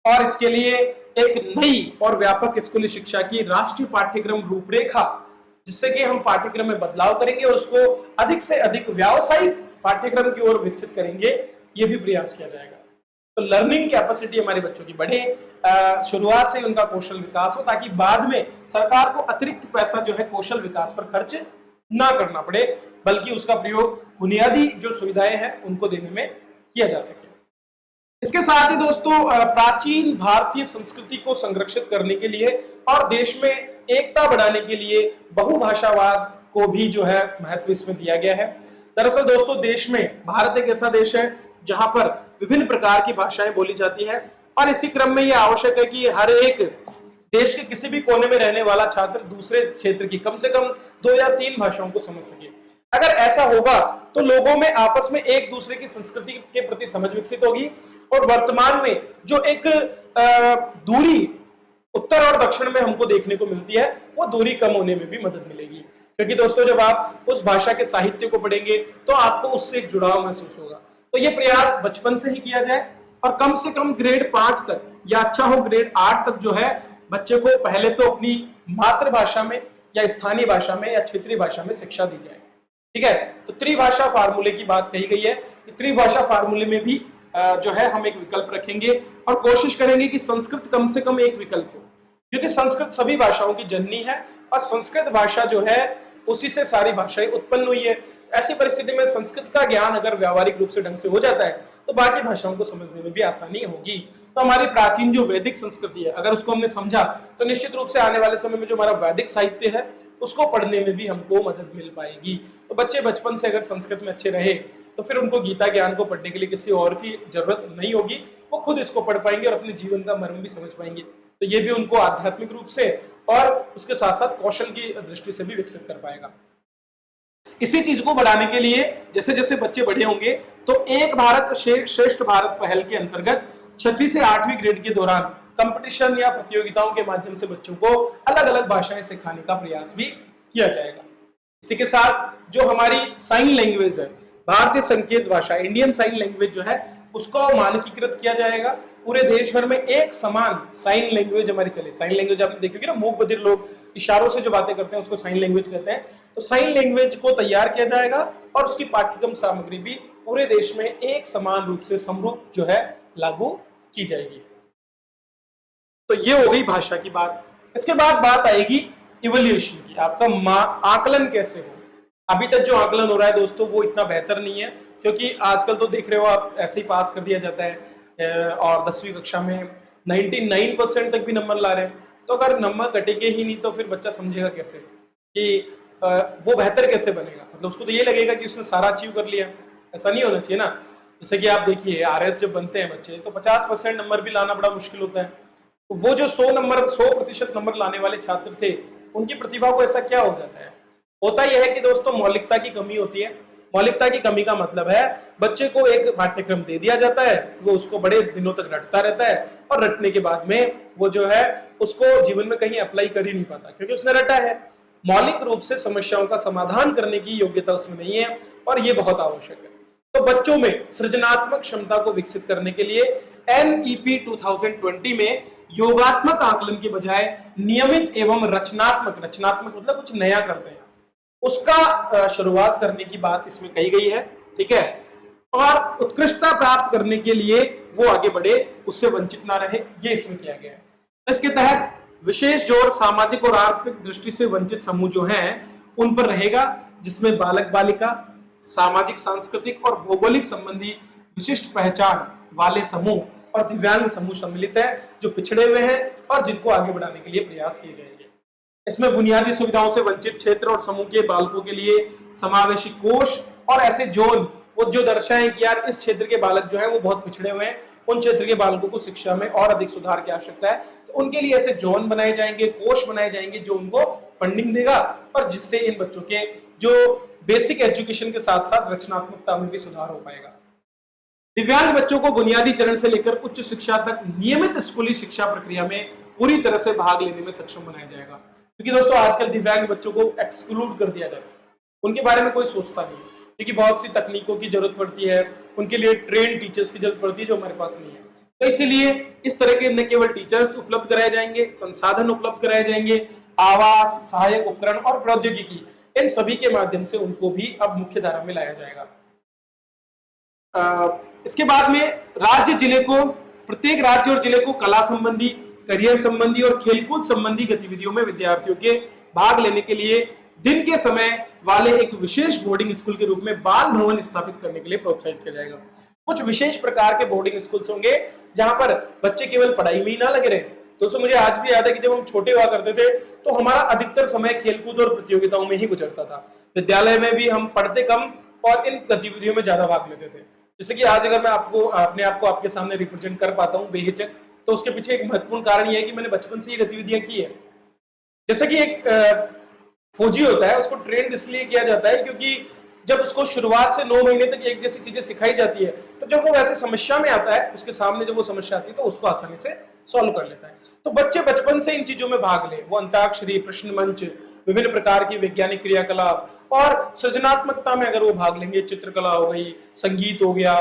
और इसके लिए एक नई और व्यापक स्कूली शिक्षा की राष्ट्रीय पाठ्यक्रम रूपरेखा, जिससे कि हम पाठ्यक्रम में बदलाव करेंगे और उसको अधिक से अधिक व्यावसायिक पाठ्यक्रम की ओर विकसित करेंगे, ये भी प्रयास किया जाएगा। तो लर्निंग कैपेसिटी हमारे बच्चों की बढ़े, शुरुआत से उनका कौशल विकास हो, ताकि बाद में सरकार को अतिरिक्त पैसा जो है कौशल विकास पर खर्च ना करना पड़े, बल्कि उसका प्रयोग बुनियादी जो सुविधाएं हैं उनको देने में किया जा सके। इसके साथ ही दोस्तों प्राचीन भारतीय संस्कृति को संरक्षित करने के लिए और देश में एकता बढ़ाने के लिए बहुभाषावाद को भी जो है महत्व इसमें दिया गया है। दरअसल दोस्तों देश में, भारत एक ऐसा देश है जहां पर विभिन्न प्रकार की भाषाएं बोली जाती है, और इसी क्रम में यह आवश्यक है कि हर एक देश के किसी भी कोने में रहने वाला छात्र दूसरे क्षेत्र की कम से कम 2 या 3 भाषाओं को समझ सके। अगर ऐसा होगा तो लोगों में आपस में एक दूसरे की संस्कृति के प्रति समझ विकसित होगी और वर्तमान में जो एक दूरी उत्तर और दक्षिण में हमको देखने को मिलती है वो दूरी कम होने में भी मदद मिलेगी। क्योंकि दोस्तों जब आप उस भाषा के साहित्य को पढ़ेंगे तो आपको उससे एक जुड़ाव महसूस होगा। तो ये प्रयास बचपन से ही किया जाए और कम से कम ग्रेड 5 तक या अच्छा हो ग्रेड 8 तक जो है बच्चे को पहले तो अपनी मातृभाषा में या स्थानीय भाषा में या क्षेत्रीय भाषा में शिक्षा दी जाए। ठीक है, तो त्रिभाषा फार्मूले की बात कही गई है कि त्रिभाषा फार्मूले में भी जो है हम एक विकल्प रखेंगे और कोशिश करेंगे कि संस्कृत कम से कम एक विकल्प हो, क्योंकि संस्कृत सभी भाषाओं की जननी है और संस्कृत भाषा जो है उसी से सारी भाषाएं उत्पन्न हुई है। ऐसी परिस्थिति में संस्कृत का ज्ञान अगर व्यावहारिक रूप से ढंग से हो जाता है तो बाकी भाषाओं को समझने में भी आसानी होगी। तो हमारी प्राचीन जो वैदिक संस्कृति है अगर उसको हमने समझा तो निश्चित रूप से आने वाले समय में जो हमारा वैदिक साहित्य है उसको पढ़ने में भी हमको मदद मिल पाएगी। तो बच्चे बचपन से अगर संस्कृत में अच्छे रहे तो फिर उनको गीता ज्ञान को पढ़ने के लिए किसी और की जरूरत नहीं होगी, वो खुद इसको पढ़ पाएंगे और अपने जीवन का मर्म भी समझ पाएंगे। तो ये भी उनको आध्यात्मिक रूप से और उसके साथ साथ कौशल की दृष्टि से भी विकसित कर पाएगा। इसी चीज को बढ़ाने के लिए जैसे जैसे बच्चे बड़े होंगे तो एक भारत श्रेष्ठ भारत पहल के अंतर्गत 6वीं से 8वीं ग्रेड के दौरान कंपटीशन या प्रतियोगिताओं के माध्यम से बच्चों को अलग अलग भाषाएं सिखाने का प्रयास भी किया जाएगा। इसी के साथ जो हमारी साइन लैंग्वेज है, भारतीय संकेत भाषा, इंडियन साइन लैंग्वेज जो है उसको मानकीकृत किया जाएगा। पूरे देश भर में एक समान साइन लैंग्वेज हमारी चले। साइन लैंग्वेज आपने देखोगे ना, मूक बधिर लोग इशारों से जो बातें करते हैं उसको साइन लैंग्वेज कहते हैं। तो साइन लैंग्वेज को तैयार किया जाएगा और उसकी पाठ्यक्रम सामग्री भी पूरे देश में एक समान रूप से समरूप जो है लागू की जाएगी। तो ये हो गई भाषा की बात। इसके बाद बात आएगी इवोल्यूशन की, आपका आकलन कैसे हो। अभी तक जो आकलन हो रहा है दोस्तों वो इतना बेहतर नहीं है, क्योंकि आजकल तो देख रहे हो आप ऐसे ही पास कर दिया जाता है और 10वीं कक्षा में 99% तक भी नंबर ला रहे हैं। तो अगर नंबर कटेंगे ही नहीं तो फिर बच्चा समझेगा कैसे कि वो बेहतर कैसे बनेगा। मतलब उसको तो ये लगेगा कि उसने सारा अचीव कर लिया। ऐसा नहीं होना चाहिए ना। जैसे कि आप देखिए आरएस जब बनते हैं बच्चे तो 50% नंबर भी लाना बड़ा मुश्किल होता है। तो वो जो 100% नंबर लाने वाले छात्र थे उनकी प्रतिभा को ऐसा क्या हो जाता है। होता यह है कि दोस्तों मौलिकता की कमी होती है। मौलिकता की कमी का मतलब है बच्चे को एक पाठ्यक्रम दे दिया जाता है, वो उसको बड़े दिनों तक रटता रहता है और रटने के बाद में वो जो है उसको जीवन में कहीं अप्लाई कर ही नहीं पाता, क्योंकि उसने रटा है। मौलिक रूप से समस्याओं का समाधान करने की योग्यता उसमें नहीं है और ये बहुत आवश्यक है। तो बच्चों में सृजनात्मक क्षमता को विकसित करने के लिए NEP 2020 में योगात्मक आकलन के बजाय नियमित एवं रचनात्मक मतलब कुछ नया करते हैं उसका शुरुआत करने की बात इसमें कही गई है। ठीक है, और उत्कृष्टता प्राप्त करने के लिए वो आगे बढ़े, उससे वंचित ना रहे, ये इसमें किया गया है। इसके तहत विशेष जोर सामाजिक और आर्थिक दृष्टि से वंचित समूह जो हैं उन पर रहेगा, जिसमें बालक बालिका, सामाजिक सांस्कृतिक और भौगोलिक संबंधी विशिष्ट पहचान वाले समूह और दिव्यांग समूह सम्मिलित है, जो पिछड़े हुए हैं और जिनको आगे बढ़ाने के लिए प्रयास किए जाएंगे। इसमें बुनियादी सुविधाओं से वंचित क्षेत्र और समूह के बालकों के लिए समावेशी कोष और ऐसे जोन वो जो दर्शाएं कि यार इस क्षेत्र के बालक जो है वो बहुत पिछड़े हुए हैं, उन क्षेत्र के बालकों को शिक्षा में और अधिक सुधार की आवश्यकता है। तो उनके लिए ऐसे जोन बनाए जाएंगे, कोष बनाए जाएंगे जो उनको फंडिंग देगा और जिससे इन बच्चों के जो बेसिक एजुकेशन के साथ साथ रचनात्मकता में भी सुधार हो पाएगा। दिव्यांग बच्चों को बुनियादी चरण से लेकर उच्च शिक्षा तक नियमित स्कूली शिक्षा प्रक्रिया में पूरी तरह से भाग लेने में सक्षम बनाया जाएगा। क्योंकि दोस्तों आजकल दिव्यांग बच्चों को एक्सक्लूड कर दिया जाता है, उनके बारे में कोई सोचता नहीं है, क्योंकि बहुत सी तकनीकों की जरूरत पड़ती है, उनके लिए ट्रेन टीचर्स की जरूरत पड़ती है जो हमारे पास नहीं है। तो इसीलिए इस तरह के न केवल टीचर्स उपलब्ध कराए जाएंगे, संसाधन उपलब्ध कराए जाएंगे, आवास, सहायक उपकरण और प्रौद्योगिकी, इन सभी के माध्यम से उनको भी अब मुख्य धारा में लाया जाएगा। इसके बाद में राज्य जिले को, प्रत्येक राज्य और जिले को कला संबंधी, करियर संबंधी और खेलकूद संबंधी गतिविधियों में विद्यार्थियों के भाग लेने के लिए दिन के समय वाले एक विशेष बोर्डिंग स्कूल के रूप में बाल भवन स्थापित करने के लिए प्रोत्साहित किया जाएगा। कुछ विशेष प्रकार के बोर्डिंग स्कूल्स होंगे जहां पर बच्चे केवल पढ़ाई में ही ना लगे रहे। दोस्तों मुझे आज भी याद है कि जब हम छोटे हुआ करते थे तो हमारा अधिकतर समय खेलकूद और प्रतियोगिताओं में ही गुजरता था। विद्यालय में भी हम पढ़ते कम और इन गतिविधियों में ज्यादा भाग लेते थे। जैसे कि आज अगर मैं आपको अपने आप को आपके सामने रिप्रेजेंट कर पाता हूँ बेहिचक, तो उसके पीछे एक महत्वपूर्ण कारण यह है कि मैंने बचपन से ये गतिविधियां की है। जैसे कि एक फौजी होता है, उसको ट्रेन इसलिए किया जाता है क्योंकि जब उसको शुरुआत से 9 महीने तक एक जैसी चीजें सिखाई जाती है, तो जब वो वैसे समस्या में आता है, उसके सामने जब वो समस्या आती है तो उसको आसानी से सॉल्व कर लेता है। तो बच्चे बचपन से इन चीजों में भाग ले, वो अंताक्षरी, प्रश्न मंच, विभिन्न प्रकार की वैज्ञानिक क्रियाकलाप और सृजनात्मकता में अगर वो भाग लेंगे, चित्रकला हो गई, संगीत हो गया,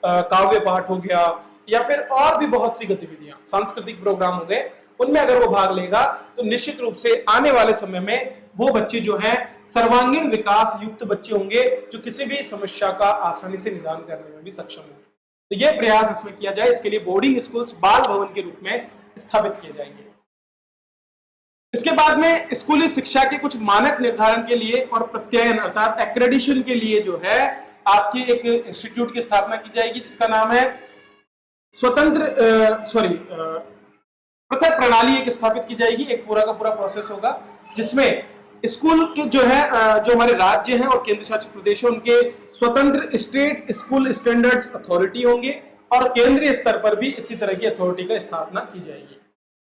काव्य पाठ हो गया, या फिर और भी बहुत सी गतिविधियां, सांस्कृतिक प्रोग्राम हो गए, उनमें अगर वो भाग लेगा तो निश्चित रूप से आने वाले समय में वो बच्चे जो हैं सर्वांगीण विकास युक्त बच्चे होंगे, जो किसी भी समस्या का आसानी से निदान करने में भी सक्षम होंगे। तो ये प्रयास इसमें किया जाए, इसके लिए बोर्डिंग स्कूल्स बाल भवन के रूप में स्थापित किए जाएंगे। इसके बाद में स्कूली शिक्षा के कुछ मानक निर्धारण के लिए और प्रत्ययन अर्थात एक्रेडिशन के लिए जो है आपकी एक इंस्टीट्यूट की स्थापना की जाएगी, जिसका नाम है पृथक प्रणाली एक स्थापित की जाएगी। एक पूरा का पूरा प्रोसेस होगा जिसमें स्कूल के जो है जो हमारे राज्य हैं और केंद्र शासित प्रदेश हैं, उनके स्वतंत्र स्टेट स्कूल स्टैंडर्ड्स अथॉरिटी होंगे और केंद्रीय स्तर पर भी इसी तरह की अथॉरिटी का स्थापना की जाएगी।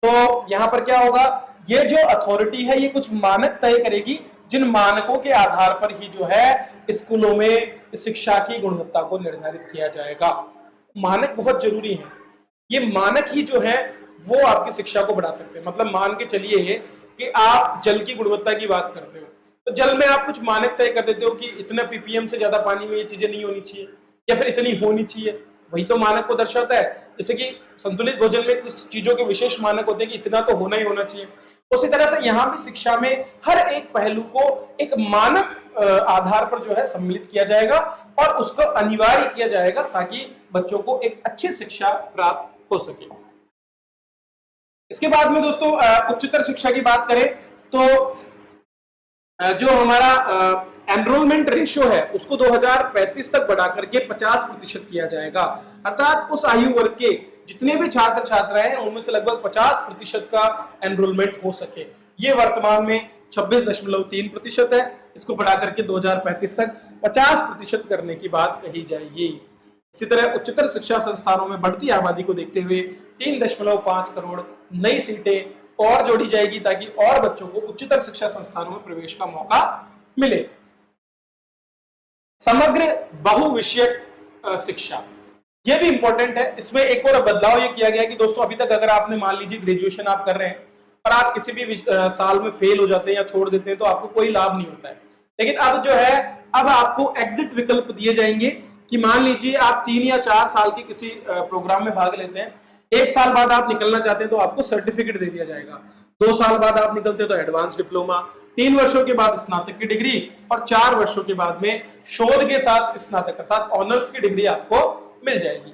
तो यहां पर क्या होगा, ये जो अथॉरिटी है ये कुछ मानक तय करेगी, जिन मानकों के आधार पर ही जो है स्कूलों में शिक्षा की गुणवत्ता को निर्धारित किया जाएगा। मानक बहुत जरूरी है, ये मानक ही जो है वो आपकी शिक्षा को बढ़ा सकते हैं। मतलब मान के चलिए कि आप जल की गुणवत्ता की बात करते हो, तो जल में आप कुछ मानक तय कर देते हो कि इतना पीपीएम से ज्यादा पानी में ये चीजें नहीं होनी चाहिए या फिर इतनी होनी चाहिए, वही तो मानक को दर्शाता है। जैसे कि संतुलित भोजन में कुछ चीजों के विशेष मानक होते हैं कि इतना तो होना ही होना चाहिए। उसी तरह से यहाँ भी शिक्षा में हर एक पहलू को एक मानक आधार पर जो है सम्मिलित किया जाएगा और उसको अनिवार्य किया जाएगा ताकि बच्चों को एक अच्छी शिक्षा प्राप्त हो सके। इसके बाद में दोस्तों उच्चतर शिक्षा की बात करें तो जो हमारा एनरोलमेंट रेशियो है उसको 2035 तक बढ़ा करके 50% किया जाएगा। अर्थात उस आयु वर्ग के जितने भी छात्र छात्राएं हैं उनमें से लगभग 50% का एनरोलमेंट हो सके। ये वर्तमान में 26.3% है, इसको बढ़ा करके 2035 तक 50% करने की बात कही जाएगी। इसी तरह उच्चतर शिक्षा संस्थानों में बढ़ती आबादी को देखते हुए 3.5 करोड़ नई सीटें और जोड़ी जाएगी ताकि और बच्चों को उच्चतर शिक्षा संस्थानों में प्रवेश का मौका मिले। समग्र बहुविषयक शिक्षा, यह भी इंपॉर्टेंट है। इसमें एक और बदलाव ये किया गया कि दोस्तों अभी तक अगर आपने मान लीजिए ग्रेजुएशन आप कर रहे हैं और आप किसी भी साल में फेल हो जाते हैं या छोड़ देते हैं तो आपको कोई लाभ नहीं होता है। लेकिन अब जो है अब आपको एग्जिट विकल्प दिए जाएंगे कि मान लीजिए आप 3 या 4 साल के किसी प्रोग्राम में भाग लेते हैं, 1 साल बाद आप निकलना चाहते हैं तो आपको सर्टिफिकेट दे दिया जाएगा, 2 साल बाद आप निकलते हैं तो एडवांस डिप्लोमा, 3 वर्षों के बाद स्नातक की डिग्री और 4 वर्षों के बाद में शोध के साथ स्नातक अर्थात ऑनर्स की डिग्री आपको मिल जाएगी।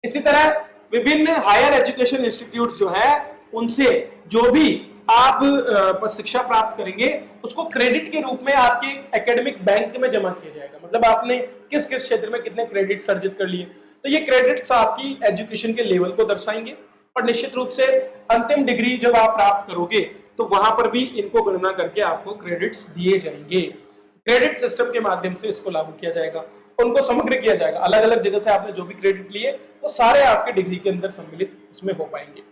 इसी तरह विभिन्न हायर एजुकेशन इंस्टीट्यूट जो है उनसे जो भी आप शिक्षा प्राप्त करेंगे उसको क्रेडिट के रूप में आपके एकेडमिक बैंक में जमा किया जाएगा। मतलब आपने किस किस क्षेत्र में कितने क्रेडिट्स अर्जित कर लिए, तो ये क्रेडिट्स आपकी एजुकेशन के लेवल को दर्शाएंगे और निश्चित रूप से अंतिम डिग्री जब आप प्राप्त करोगे तो वहां पर भी इनको गणना करके आपको क्रेडिट्स दिए जाएंगे। क्रेडिट सिस्टम के माध्यम से इसको लागू किया जाएगा, उनको समग्र किया जाएगा। अलग अलग जगह से आपने जो भी क्रेडिट लिए वो सारे आपके डिग्री के अंदर सम्मिलित इसमें हो पाएंगे।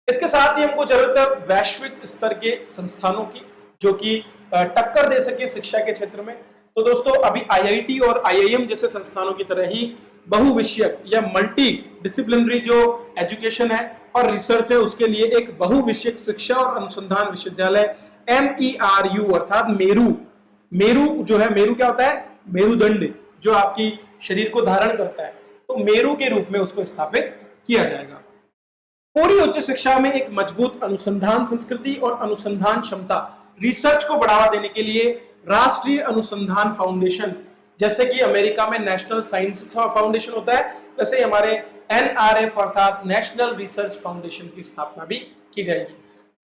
इसके साथ ही हमको जरूरत है वैश्विक स्तर के संस्थानों की जो कि टक्कर दे सके शिक्षा के क्षेत्र में। तो दोस्तों अभी आईआईटी और आईआईएम जैसे संस्थानों की तरह ही बहुविषयक या मल्टी डिसिप्लिनरी जो एजुकेशन है और रिसर्च है उसके लिए एक बहुविषयक शिक्षा और अनुसंधान विश्वविद्यालय MERU अर्थात मेरू जो है, मेरू क्या होता है, मेरुदंड जो आपकी शरीर को धारण करता है, तो मेरू के रूप में उसको स्थापित किया जाएगा। पूरी उच्च शिक्षा में एक मजबूत अनुसंधान संस्कृति और अनुसंधान क्षमता रिसर्च को बढ़ावा देने के लिए राष्ट्रीय अनुसंधान फाउंडेशन, जैसे कि अमेरिका में नेशनल साइंस फाउंडेशन होता है, वैसे हमारे NRF अर्थात नेशनल रिसर्च फाउंडेशन की स्थापना भी की जाएगी।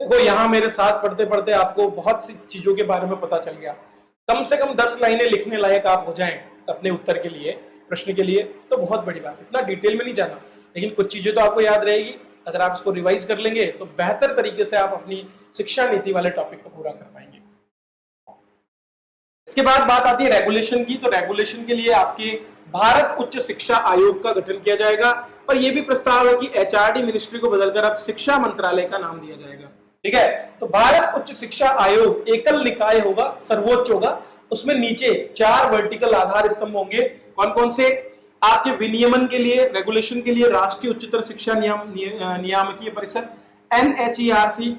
देखो यहाँ मेरे साथ पढ़ते पढ़ते आपको बहुत सी चीजों के बारे में पता चल गया। कम से कम 10 लाइनें लिखने लायक आप हो जाएं अपने उत्तर के लिए, प्रश्न के लिए, तो बहुत बड़ी बात है। इतना डिटेल में नहीं जाना, लेकिन कुछ चीजें तो आपको याद रहेगी। अगर आप इसको रिवाइज कर लेंगे तो बेहतर तरीके से आप अपनी शिक्षा नीति वाले टॉपिक को पूरा कर पाएंगे। इसके बाद बात आती है रेगुलेशन की। तो रेगुलेशन के लिए आपके भारत उच्च शिक्षा आयोग का गठन किया जाएगा। और यह भी प्रस्ताव है कि एचआरडी मिनिस्ट्री को बदलकर अब शिक्षा मंत्रालय का नाम दिया जाएगा। ठीक है, तो भारत उच्च शिक्षा आयोग एकल निकाय होगा, सर्वोच्च होगा। उसमें नीचे 4 वर्टिकल आधार स्तंभ होंगे। कौन कौन से? आपके विनियमन के लिए, रेगुलेशन के लिए राष्ट्रीय उच्चतर शिक्षा नियामकीय परिषद NHERC,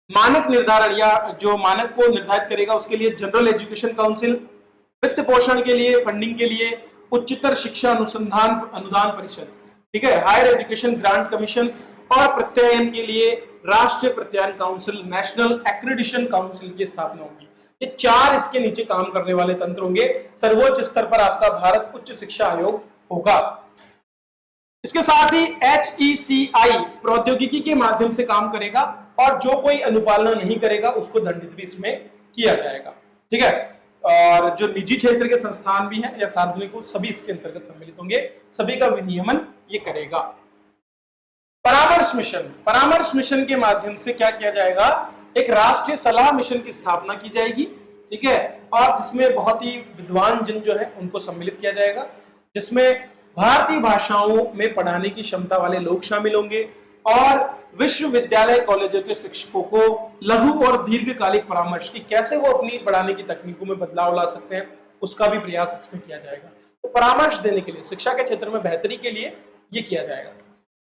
मानक निर्धारण या जो मानक को निर्धारित करेगा उसके लिए जनरल एजुकेशन काउंसिल, वित्त पोषण के लिए, फंडिंग के लिए उच्चतर शिक्षा अनुसंधान अनुदान परिषद, ठीक है, हायर एजुकेशन ग्रांट कमीशन, और प्रत्यायन के लिए राष्ट्रीय प्रत्यायन काउंसिल, नेशनल एक्रेडिशन काउंसिल की स्थापना होगी। ये 4 इसके नीचे काम करने वाले तंत्र होंगे। सर्वोच्च स्तर पर आपका भारत उच्च शिक्षा आयोग होगा। इसके साथ ही HECI प्रौद्योगिकी के माध्यम से काम करेगा और जो कोई अनुपालना नहीं करेगा उसको दंडित भी इसमें किया जाएगा। ठीक है, और जो निजी क्षेत्र के संस्थान भी हैं या सार्वजनिक, सभी इसके अंतर्गत सम्मिलित होंगे, सभी का विनियमन ये करेगा। परामर्श मिशन के माध्यम से क्या किया जाएगा? एक राष्ट्रीय सलाह मिशन की स्थापना की जाएगी। ठीक है, और जिसमें बहुत ही विद्वान जन जो है उनको सम्मिलित किया जाएगा, जिसमें भारतीय भाषाओं में पढ़ाने की क्षमता वाले लोग शामिल होंगे और विश्वविद्यालय कॉलेजों के शिक्षकों को लघु और दीर्घकालिक परामर्श की कैसे वो अपनी पढ़ाने की तकनीकों में बदलाव ला सकते हैं उसका भी प्रयास इसमें किया जाएगा। तो परामर्श देने के लिए, शिक्षा के क्षेत्र में बेहतरी के लिए ये किया जाएगा।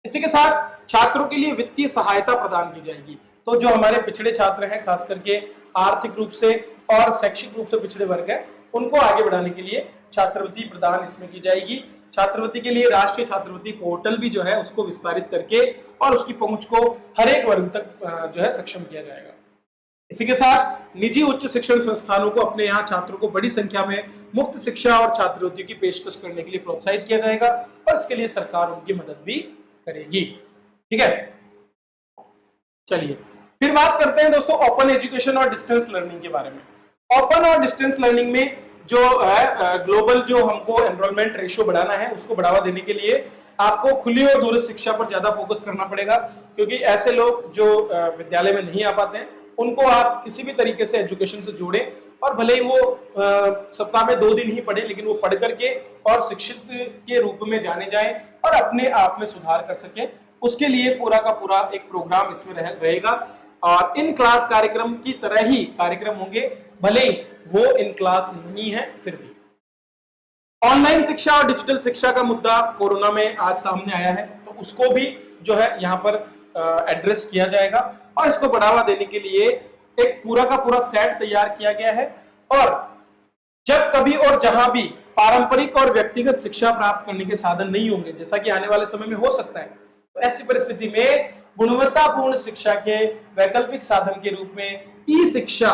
इसी के साथ छात्रों के लिए वित्तीय सहायता प्रदान की जाएगी। तो जो हमारे पिछड़े छात्र हैं, खास करके आर्थिक रूप से और शैक्षिक रूप से पिछड़े वर्ग है, उनको आगे बढ़ाने के लिए छात्रवृत्ति प्रदान इसमें की जाएगी। छात्रवृत्ति के लिए राष्ट्रीय छात्रवृत्ति पोर्टल भी जो है उसको विस्तारित करके और उसकी पहुंच को हर एक वर्ग तक जो है सक्षम किया जाएगा। इसी के साथ निजी उच्च शिक्षण संस्थानों को अपने यहाँ छात्रों को बड़ी संख्या में मुफ्त शिक्षा और छात्रवृत्ति की पेशकश करने के लिए प्रोत्साहित किया जाएगा और इसके लिए सरकार उनकी मदद भी करेगी। ठीक है, चलिए फिर बात करते हैं दोस्तों ओपन एजुकेशन और डिस्टेंस लर्निंग के बारे में। ओपन और डिस्टेंस लर्निंग में जो है ग्लोबल जो हमको एनरोलमेंट रेशियो बढ़ाना है, उसको बढ़ावा देने के लिए आपको खुली और दूरस्थ शिक्षा पर ज्यादा फोकस करना पड़ेगा, क्योंकि ऐसे लोग जो विद्यालय में नहीं आ पाते हैं उनको आप किसी भी तरीके से एजुकेशन से जोड़ें और भले ही वो सप्ताह में 2 दिन ही पढ़े, लेकिन वो पढ़ करके और शिक्षित के रूप में जाने जाएं और अपने आप में सुधार कर सकें। उसके लिए पूरा का पूरा एक प्रोग्राम इसमें रहेगा और इन क्लास कार्यक्रम की तरह ही कार्यक्रम होंगे, भले ही वो इन क्लास नहीं है फिर भी। ऑनलाइन शिक्षा और डिजिटल शिक्षा का मुद्दा कोरोना में आज सामने आया है, तो उसको भी जो है यहाँ पर एड्रेस किया जाएगा और इसको बढ़ावा देने के लिए एक पूरा का पूरा सेट तैयार किया गया है। और जब कभी और जहां भी पारंपरिक और व्यक्तिगत शिक्षा प्राप्त करने के साधन नहीं होंगे, जैसा कि आने वाले समय में हो सकता है, तो ऐसी परिस्थिति में गुणवत्तापूर्ण शिक्षा के वैकल्पिक साधन के रूप में ई शिक्षा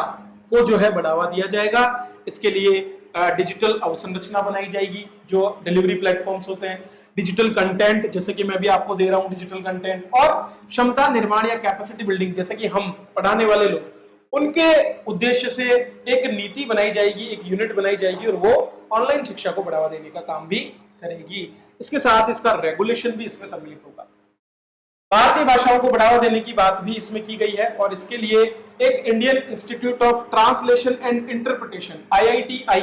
को जो है बढ़ावा दिया जाएगा। इसके लिए डिजिटल अवसंरचना बनाई जाएगी, जो डिलीवरी प्लेटफॉर्म्स होते हैं, डिजिटल कंटेंट जैसे कि मैं भी आपको दे रहा हूं डिजिटल कंटेंट, और क्षमता निर्माण या कैपेसिटी बिल्डिंग जैसे कि हम पढ़ाने वाले लोग, उनके उद्देश्य से एक नीति बनाई जाएगी, एक यूनिट बनाई जाएगी और वो ऑनलाइन शिक्षा को बढ़ावा देने का काम भी करेगी। इसके साथ इसका रेगुलेशन भी इसमें सम्मिलित होगा। भारतीय भाषाओं को बढ़ावा देने की बात भी इसमें की गई है और इसके लिए एक Indian institute of translation and interpretation IITI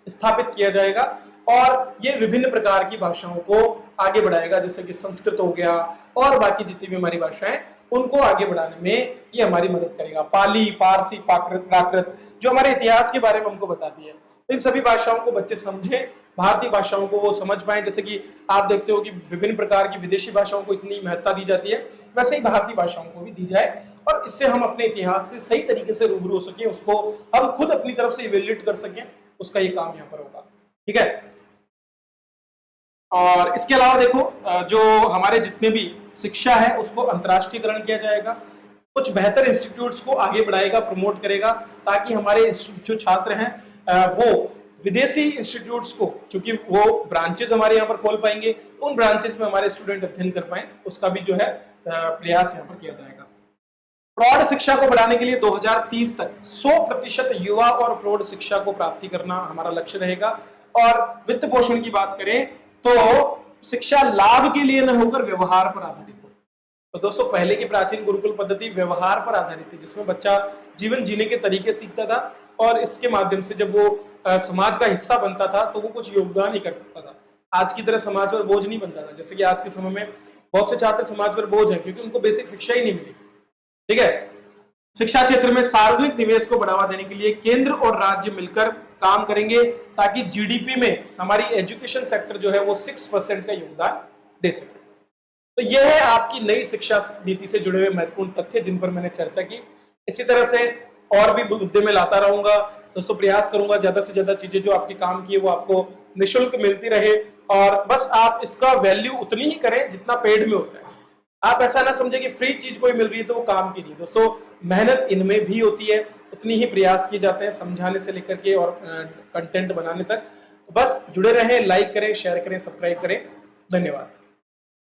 स्थापित किया जाएगा और ये विभिन्न प्रकार की भाषाओं को आगे बढ़ाएगा, जैसे कि संस्कृत हो गया और बाकी जितनी भी हमारी भाषाएं, उनको आगे बढ़ाने में ये हमारी मदद करेगा। पाली, फारसी, प्राकृत जो हमारे इतिहास के बारे में हमको बताती है, तो इन सभी भाषाओं को बच्चे समझें, भारतीय भाषाओं को वो समझ पाए। जैसे कि आप देखते हो कि विभिन्न प्रकार की विदेशी भाषाओं को इतनी महत्ता दी जाती है, वैसे ही भारतीय भाषाओं को भी दी जाए और इससे हम अपने इतिहास से सही तरीके से रूबरू हो सके, उसको हम खुद अपनी तरफ से इवेल्युएट कर सकें, उसका ये काम यहाँ पर होगा। ठीक है, और इसके अलावा देखो जो हमारे जितने भी शिक्षा है उसको अंतर्राष्ट्रीयकरण किया जाएगा, कुछ बेहतर इंस्टीट्यूट्स को आगे बढ़ाएगा, प्रमोट करेगा, ताकि हमारे जो छात्र हैं वो विदेशी इंस्टीट्यूट्स को, क्योंकि वो ब्रांचेस हमारे यहाँ पर खोल पाएंगे, तो उन ब्रांचेस में हमारे स्टूडेंट अध्ययन कर पाए, उसका भी जो है प्रयास यहाँ पर किया जाएगा। प्रौढ़ शिक्षा को बढ़ाने के लिए 2030 तक 100% युवा और प्रौढ़ शिक्षा को प्राप्ति करना हमारा लक्ष्य रहेगा। और वित्त पोषण की बात करें तो शिक्षा लाभ के लिए न होकर व्यवहार पर आधारित हो। तो दोस्तों पहले की प्राचीन गुरुकुल पद्धति व्यवहार पर आधारित थी, जिसमें बच्चा जीवन जीने के तरीके सीखता था और इसके माध्यम से जब वो समाज का हिस्सा बनता था तो वो कुछ योगदान ही कर सकता था। आज की तरह समाज पर बोझ नहीं बन जाना। जैसे कि आज के समय में बहुत से छात्र समाज पर बोझ हैं क्योंकि उनको बेसिक शिक्षा ही नहीं मिली। ठीक है, शिक्षा क्षेत्र में सार्वजनिक निवेश को बढ़ावा देने के लिए केंद्र और राज्य मिलकर काम करेंगे ताकि जीडीपी में हमारी एजुकेशन सेक्टर जो है वो 6% का योगदान दे सके। तो यह है आपकी नई शिक्षा नीति से जुड़े हुए महत्वपूर्ण तथ्य जिन पर मैंने चर्चा की। इसी तरह से और भी मुद्दे में लाता रहूंगा। दोस्तों प्रयास करूंगा ज्यादा से ज्यादा चीजें जो आपके काम की है वो आपको निःशुल्क मिलती रहे, और बस आप इसका वैल्यू उतनी ही करें जितना पेड में होता है। आप ऐसा ना समझे कि फ्री चीज कोई मिल रही है तो वो काम की नहीं। दोस्तों मेहनत इनमें भी होती है, उतनी ही प्रयास किए जाते हैं समझाने से लेकर के और कंटेंट बनाने तक। तो बस जुड़े रहें, लाइक करें, शेयर करें, सब्सक्राइब करें। धन्यवाद।